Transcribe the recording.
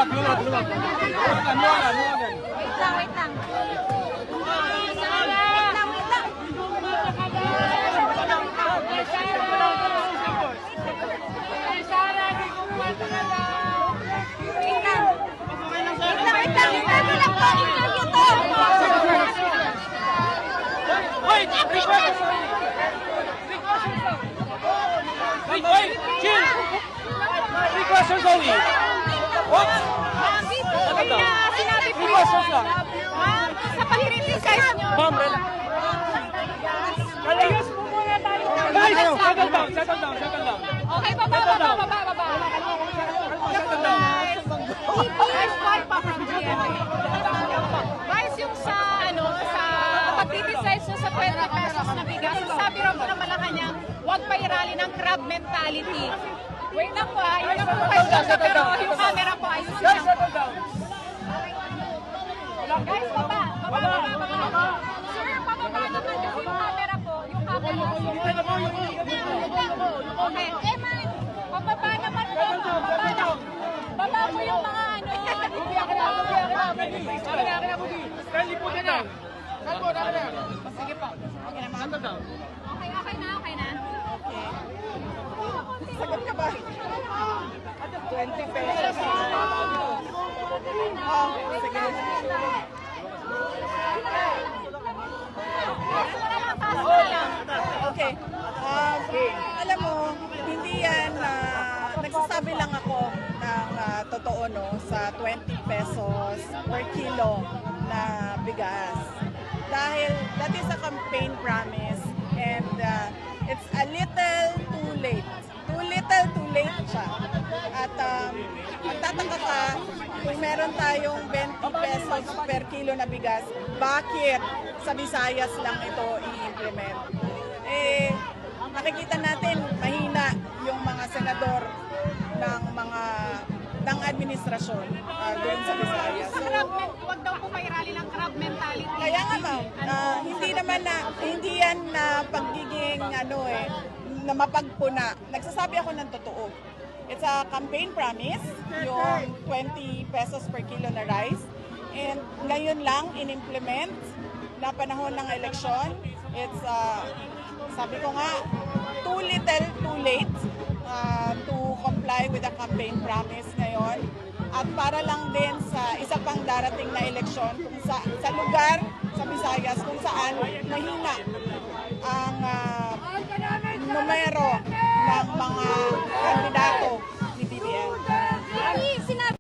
Wait lang. Wait, chill. 3 questions only. What? Sinabi ko 3 questions lang. sa pag-criticize nyo. Ma'am, relax. Alayos mo muna tayo. Guys, settle down. Okay, baba. Settle down. Guys, yung sa pag-criticize nyo sa 20 pesos na bigas, sabi raw po ng Malacanang, huwag pairali ng crab mentality. Wait lang po yun ang po question, pero yung camera po, ayos Guys, lang. settle down. Guys, baba. Sir, pababa naman kasi yung camera po. Yung camera. Okay. Pababa naman po. Baba po yung mga Stanley, put it down. Sige po. Okay naman. Settle down. Okay na. Sagot ka ba? 20 pesos. Sige. Okay. Alam mo, hindi yan, nagsasabi lang ako ng totoo, no, sa 20 pesos per kilo na bigas. Dahil that is a campaign promise and it's a little too late. Too late siya. At magtataka ka kung meron tayong 20 pesos per kilo na bigas, bakit sa Visayas lang ito i-implement? Nakikita natin mahina yung mga senador ng administrasyon doon sa Visayas. So, huwag daw po pairali ng crab mentality. Kaya nga ma'am, hindi yan na pagiging na mapagpuna. Nagsasabi ako ng totoo. It's a campaign promise, yung 20 pesos per kilo na rice. And ngayon lang in-implement na panahon ng eleksyon. It's, sabi ko nga, too little, too late to comply with the campaign promise ngayon. At para lang din sa isa pang darating na eleksyon kung sa lugar sa Visayas kung saan mahina ang numero ng mga kandidato ni BBM.